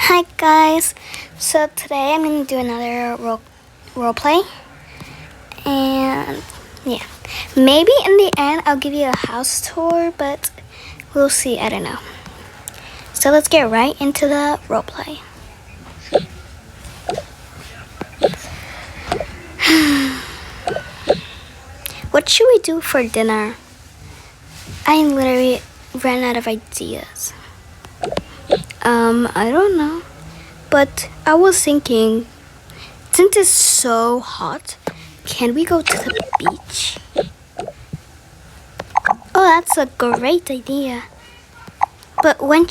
Hi guys, so today I'm gonna do another role play, and yeah, maybe in the end I'll give you a house tour, but we'll see. I don't know. So let's get right into the role play. What should we do for dinner? I literally ran out of ideas. I don't know. But I was thinking, since it's so hot, can we go to the beach? Oh, that's a great idea. But when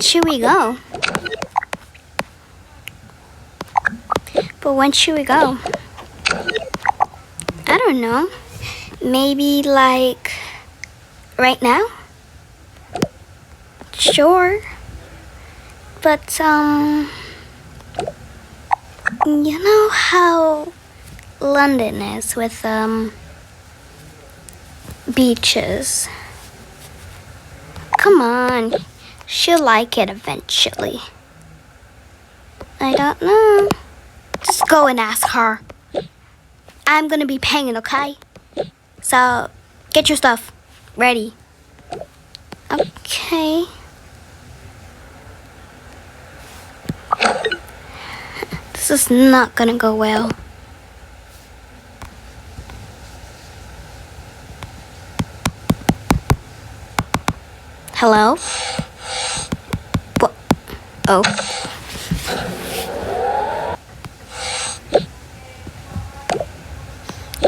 should we go? I don't know. Maybe like right now? Sure. But you know how London is with beaches. Come on, she'll like it eventually. I don't know. Just go and ask her. I'm gonna be paying, okay? So get your stuff ready. Okay. This is not gonna go well. Hello? What? Oh.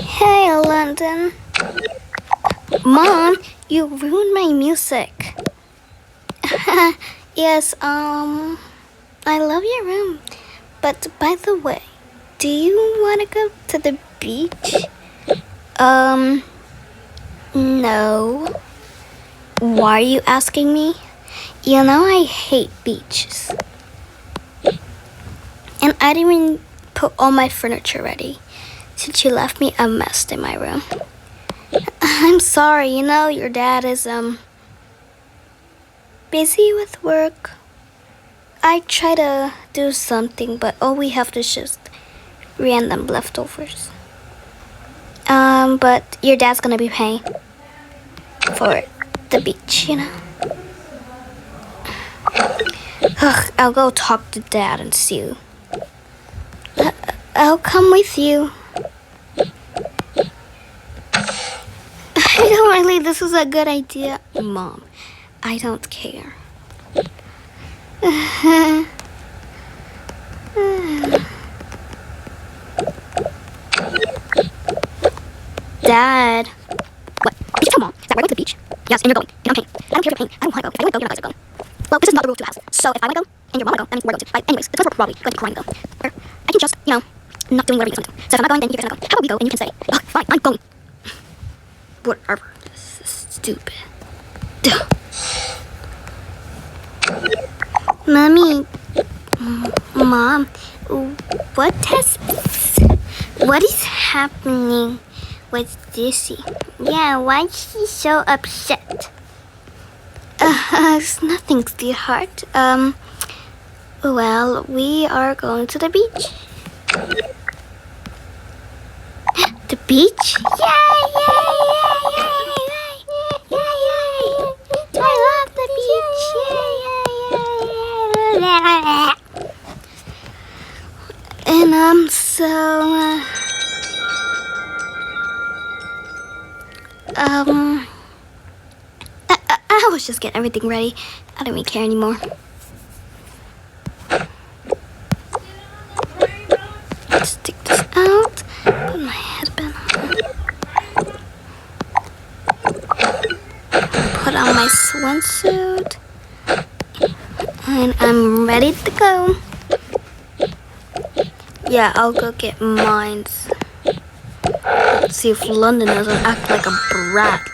Hey, London. Mom, you ruined my music. Yes, I love your room. But by the way, do you want to go to the beach? No. Why are you asking me? You know I hate beaches. And I didn't even put all my furniture ready since you left me a mess in my room. I'm sorry, you know your dad is busy with work. I try to do something, but all we have is just random leftovers. But your dad's gonna be paying for the beach, you know. Ugh, I'll go talk to Dad and see you. I'll come with you. I don't really, this is a good idea. Mom, I don't care. Dad. What? Did you tell Mom that we're going to the beach? Yes, and you're going. And I'm paying. I don't care if you're paying. I don't want to go. If I want to go, you're not guys are going. Well, this is not the rule to the house. So if I want to go and your mom want to go, that means we're going to. Anyways, it's because we're probably going to be crying though. Or I can just, not doing whatever you guys want to do. So if I'm not going, then you guys are not going. How about we go and you can say, oh, fine, I'm going. Whatever. This is stupid. Duh. Mommy. Mom. What is happening with Dizzy? Yeah, why is she so upset? It's nothing, sweetheart. Well, we are going to the beach. The beach? Yay, yay, yay, yay, yay, yay. I love the beach. Yay, yay, yay. And so I was just getting everything ready. I don't even care anymore. Let's take this out. Put my headband on. Put on my swimsuit. And I'm ready to go. Yeah, I'll go get mine. Let's see if London doesn't act like a brat.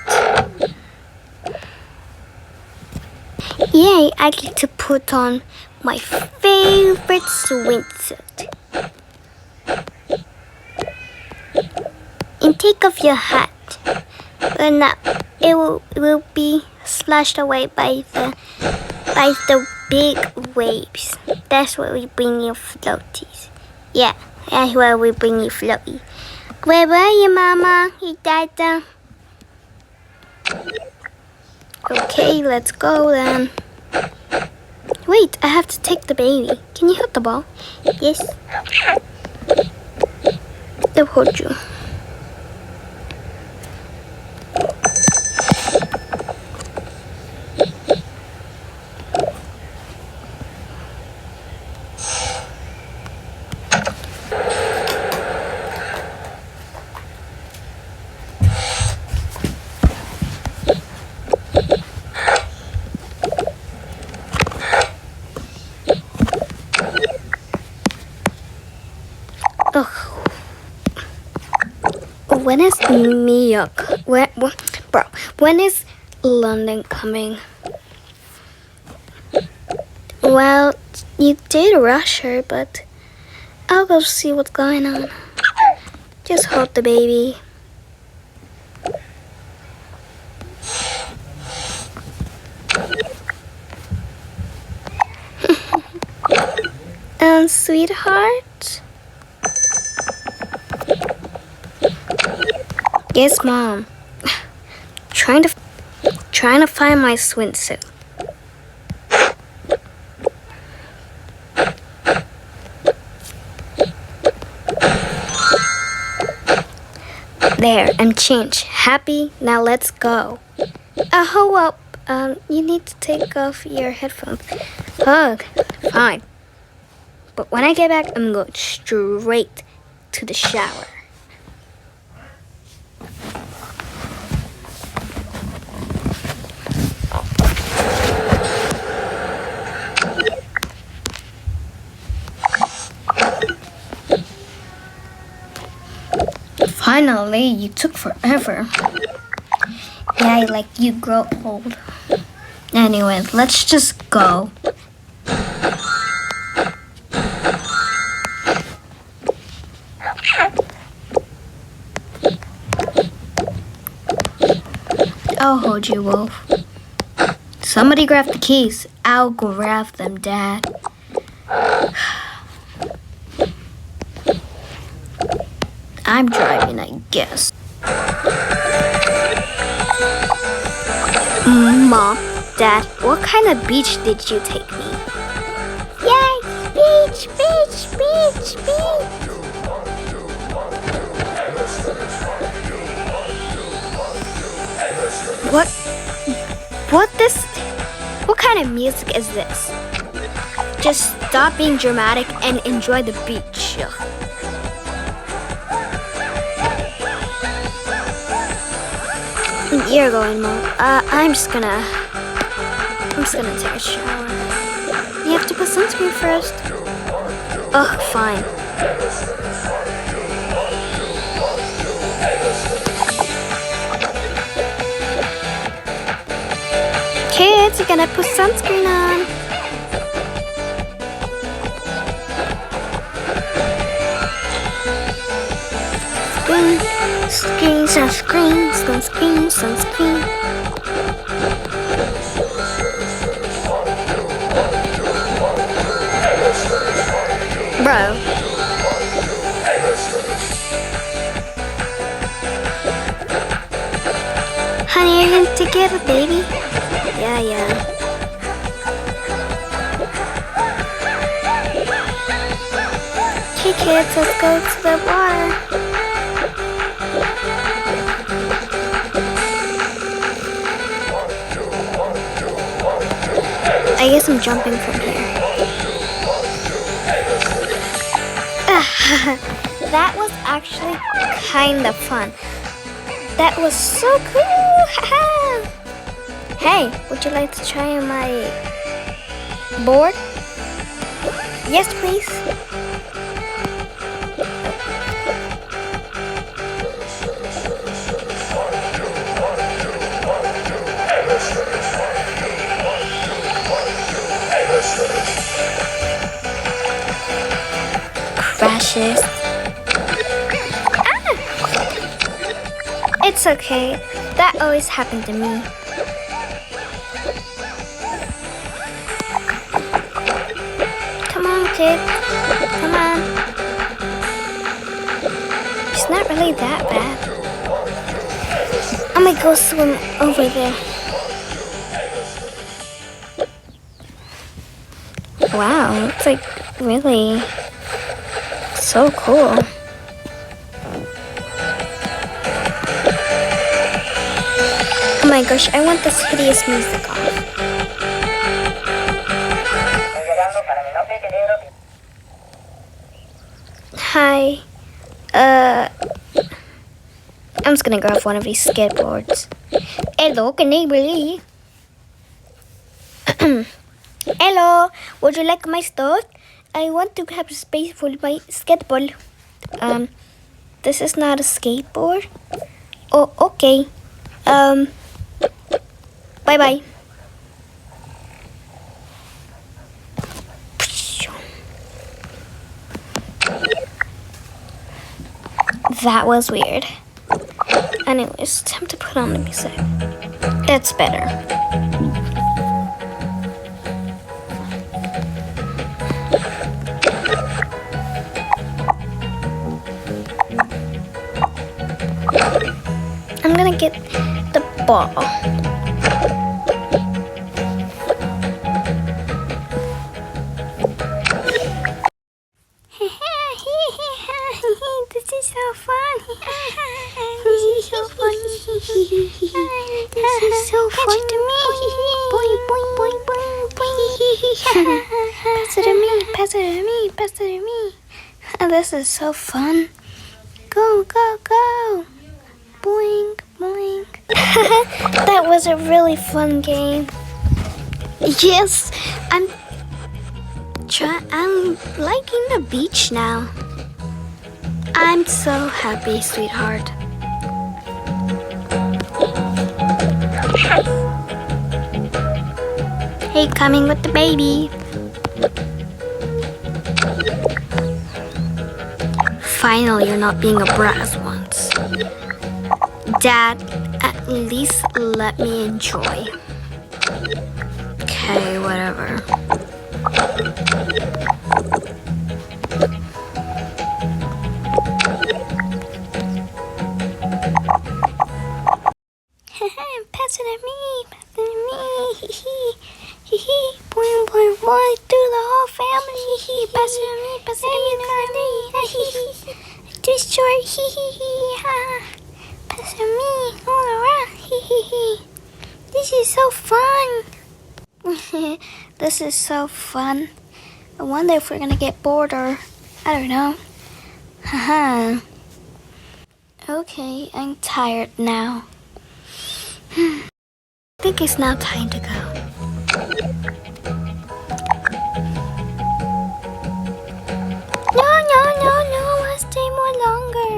Yay, I get to put on my favorite swimsuit. And take off your hat. But now it will be splashed away by the big waves. That's where we bring you floaties. Yeah, that's where we bring you floaty. Where were you, Mama? You died down. Okay, let's go then. Wait, I have to take the baby. Can you hold the ball? Yes. They'll hold you. Ugh. When is Mia? When is London coming? Well, you did rush her, but I'll go see what's going on. Just hold the baby. Sweetheart? Yes, Mom. Trying to find my swimsuit. There, I'm changed. Happy? Now let's go. Hold up. You need to take off your headphones. Ugh, fine. But when I get back, I'm going straight to the shower. Finally, you took forever. Yeah, like you grow old. Anyway, let's just go. I'll hold you, Wolf. Somebody grab the keys. I'll grab them, Dad. I'm driving, I guess. Mom, Dad, what kind of beach did you take me? Yay! Beach, beach, beach, beach! What kind of music is this? Just stop being dramatic and enjoy the beach. You're going, Mom. I'm just gonna take a shower. You have to put sunscreen first. Ugh, fine. Kids, you're gonna put sunscreen on. Sunscreen, sunscreen, sunscreen, sunscreen. Bro. Honey, are you together, baby? Yeah. Okay, kids, let's go to the water. I guess I'm jumping from here. That was actually kind of fun. That was so cool! Hey, would you like to try on my board? Yes, please. Crashes. It's okay. That always happened to me. Come catch it. Come on. It's not really that bad. I'm gonna go swim over there. Wow, it's like really so cool. Oh my gosh, I want this hideous music off. Hi. I'm just gonna grab one of these skateboards. Hello, can you believe? Hello, would you like my stuff? I want to have space for my skateboard. This is not a skateboard. Oh, okay. Bye-bye. That was weird. Anyways, time to put on the music. That's better. I'm gonna get the ball. This is so fun. This is so fun. This is so fun to me. Boing, boing, boing, boing, boing. Pass it to me. Pass it to me. Pass it to me. This is so fun. Go, go, go. Boing, boing. That was a really fun game. Yes, I'm liking the beach now. I'm so happy, sweetheart. Hey, coming with the baby. Finally, you're not being a brat once. Dad, at least let me enjoy. Okay, whatever. Pass it at me, pass it at me. Hee hee, boing boing boing, through the whole family. Hee pass it at me, pass it at me. Too short, hee hee hee ha. Pass it at me, all around. Hee hee hee. This is so fun. This is so fun. I wonder if we're gonna get bored or I don't know. Haha. Okay, I'm tired now. I think it's now time to go. No, no, no, no, I'll stay more longer.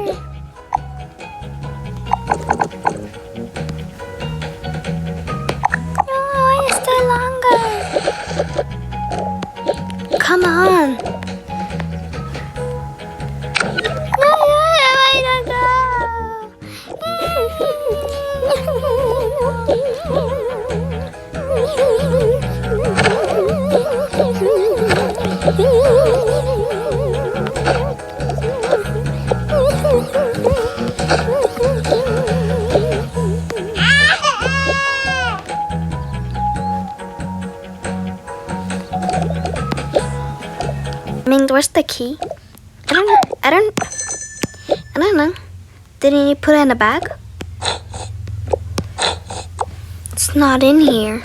No, I'll stay longer. Come on. No, no, I don't go. I mean, where's the key? I don't know. Didn't you put it in a bag? It's not in here.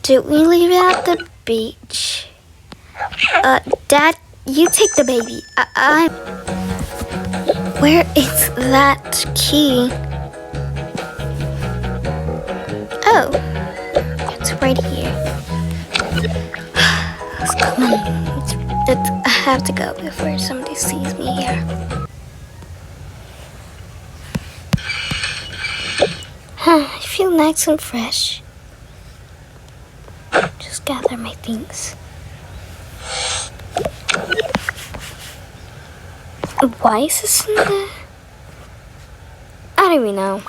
Did we leave it at the beach? Dad, you take the baby. Where is that key? Oh, it's right here. Come on. I have to go before somebody sees me here. I feel nice and fresh. Just gather my things. Why is this in there? I don't even know.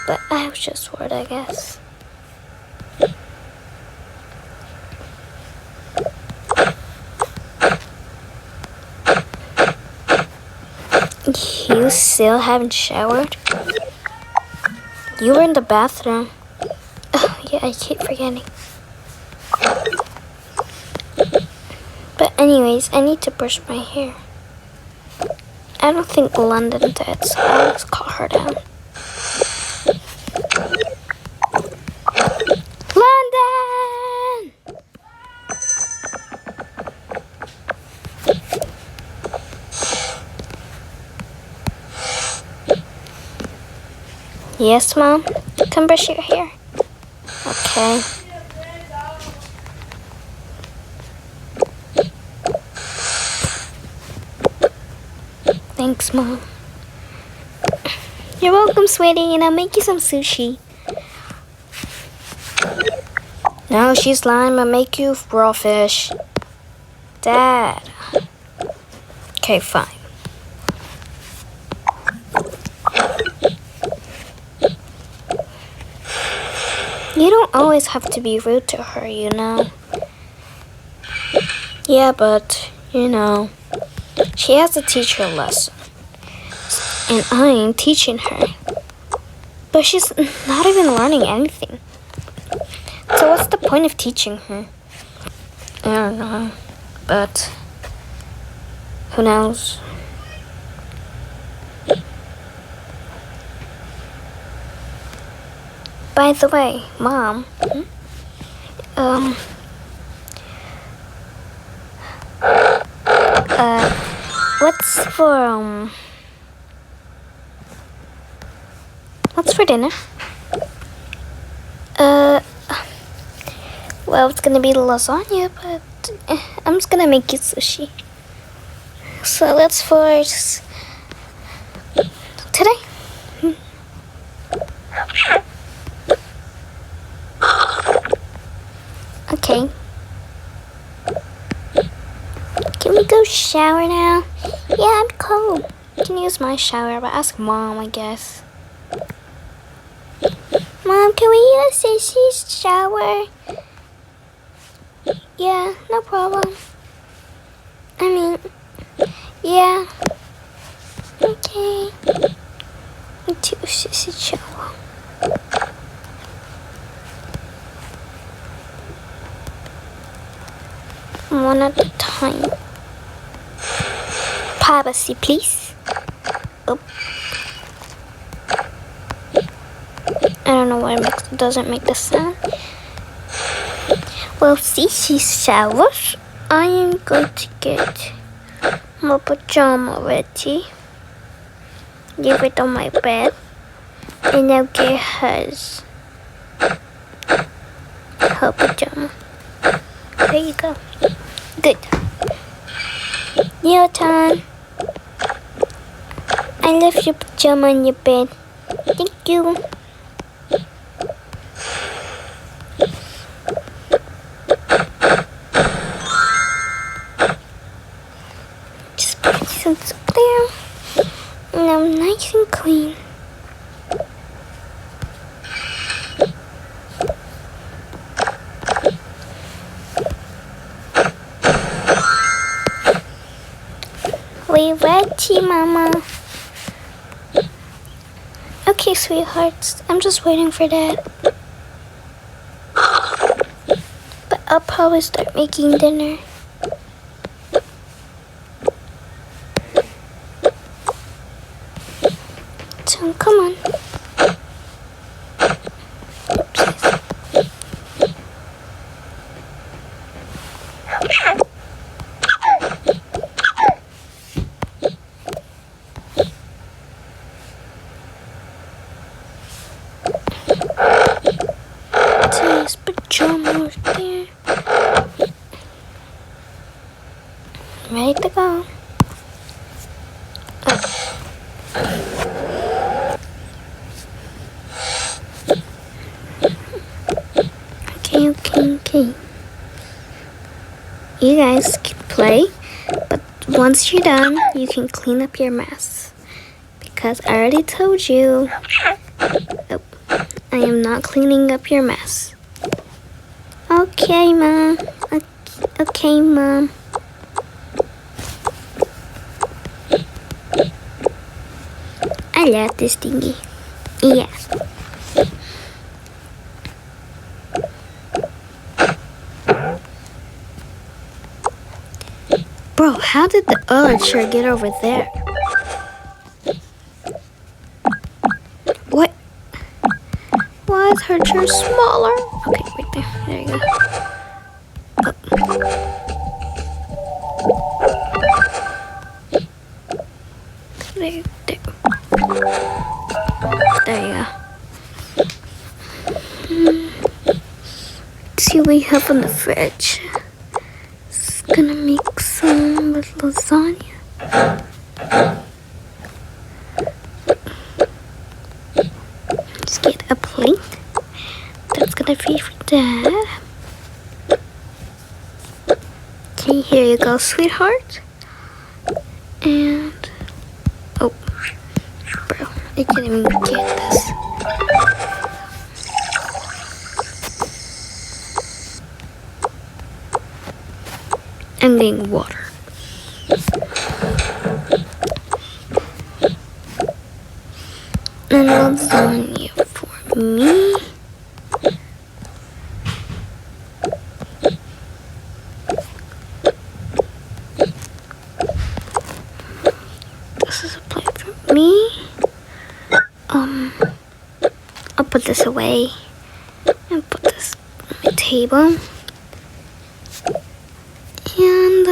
But I was just worried, I guess. You still haven't showered? You were in the bathroom. Oh, yeah, I keep forgetting. But anyways, I need to brush my hair. I don't think London did, so I'll just call her down. London! Yes, Mom? Come brush your hair. Okay. Thanks, Mom. You're welcome, sweetie, and I'll make you some sushi. No, she's lying. I'll make you raw fish. Dad. Okay, fine. You don't always have to be rude to her, you know. Yeah, but, you know, she has to teach her a lesson. And I'm teaching her. But she's not even learning anything. So what's the point of teaching her? I don't know. But who knows? By the way, Mom. What's for dinner? Well, it's gonna be lasagna, but I'm just gonna make you sushi. So let's first today. Okay. Can we go shower now? Yeah, I'm cold. You can use my shower, but ask Mom, I guess. Mom, can we use Sissy's shower? Yeah, no problem. Yeah. Okay. Me too, Sissy shower. One at a time. Privacy, please. Oh. I don't know why it doesn't make the sound. Well, Sissy's showers. I am going to get my pajama ready. Leave it on my bed. And I'll get hers. Her pajama. There you go. Good. Your turn. I left your pajama on your bed. Thank you. Just put some soap there. Now nice and clean. We ready, Mama? Okay, sweethearts. I'm just waiting for Dad. But I'll probably start making dinner. So, come on. Oopsies. His pajamas there. Ready to go. Okay. You guys can play, but once you're done, you can clean up your mess. Because I already told you. Oh, I am not cleaning up your mess. Okay, Mom. Okay, Mom. love this thingy. Yeah. Bro, how did the other chair get over there? What? Why is her chair smaller? Okay, right there. There you go. There, there. There you go. Let's see what we have in the fridge. It's gonna make some with lasagna. Just get a plate. That's gonna be for Dad. Okay, here you go, sweetheart. And oh, bro, I can't even get this. I'm getting water. And lasagna for me. This is a plate for me. I'll put this away and put this on my table. And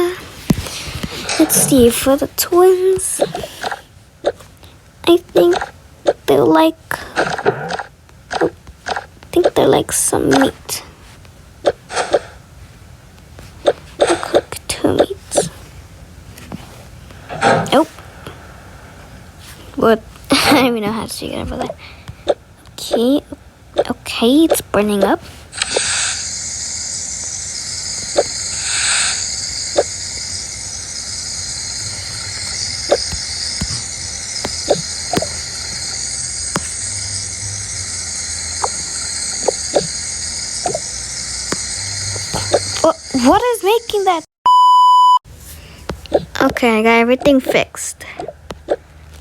let's see, for the twins, I think they like some meat. I'll cook 2 meats. Oh, what? I don't even know how to get over that. Okay, it's burning up. What is making that? Okay, I got everything fixed.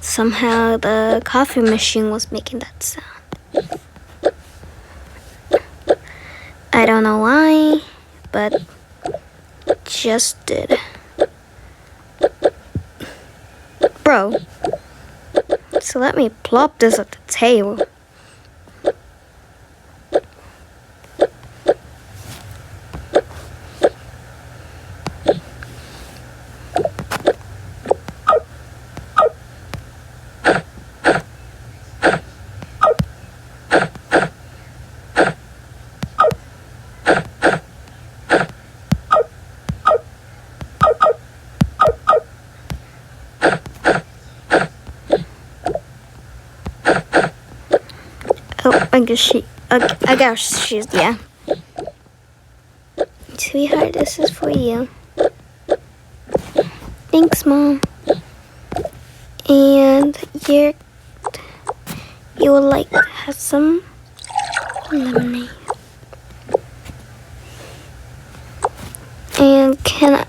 Somehow the coffee machine was making that sound. I don't know why, but it just did. Bro, so let me plop this at the table. Oh, I guess she's, yeah. Sweetheart, this is for you. Thanks, Mom. And you would like to have some lemonade. And can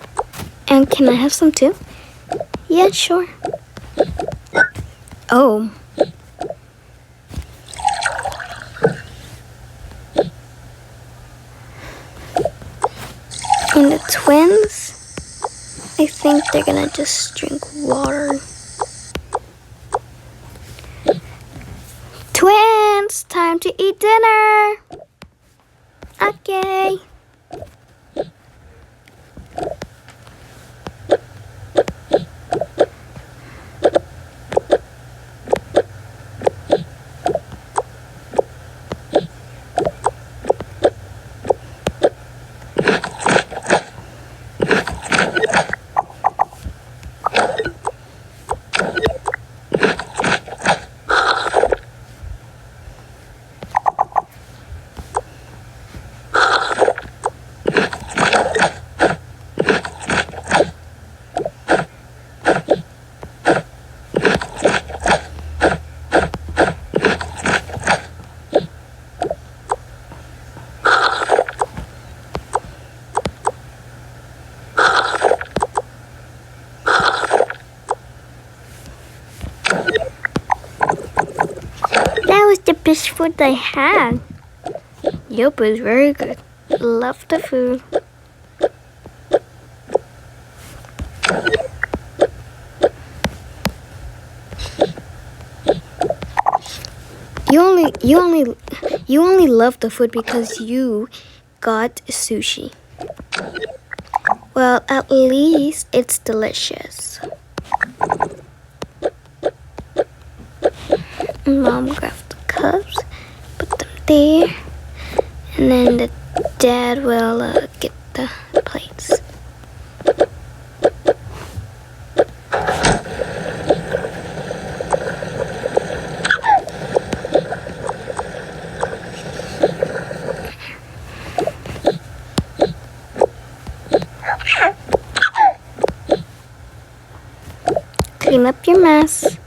I have some too? Yeah, sure. Oh. And the twins, I think they're gonna just drink water. Twins, time to eat dinner. Okay. best food I had. Yup, it was very good. Love the food. You only love the food because you got sushi. Well, at least it's delicious. Mom grabbed the cups, put them there, and then the dad will get the plates. Clean up your mess.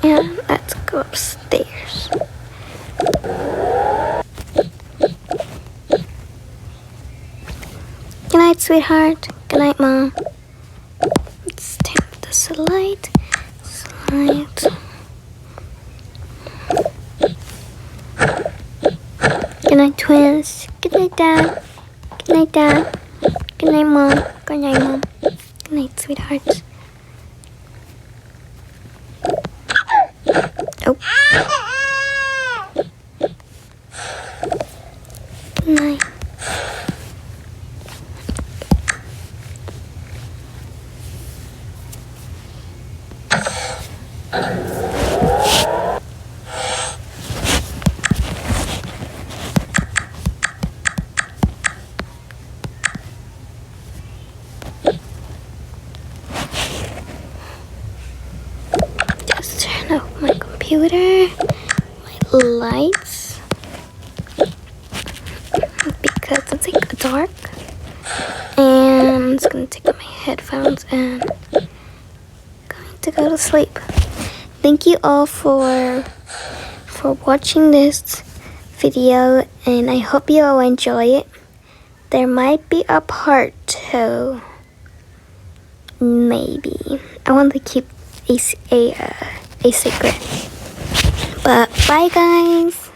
And let's go upstairs. Good night, sweetheart. Good night, Mom. Let's take the slide. Good night, twins. Good night, Dad. Good night, Dad. Good night, Mom. Good night, Mom. Good night, sweetheart. Oh. Good night. Just turn off my computer, my lights, because it's like dark. And I'm just gonna take off my headphones and going to go to sleep. Thank you all for watching this video, and I hope you all enjoy it. There might be a part 2. Maybe. I want to keep a secret. But bye, guys.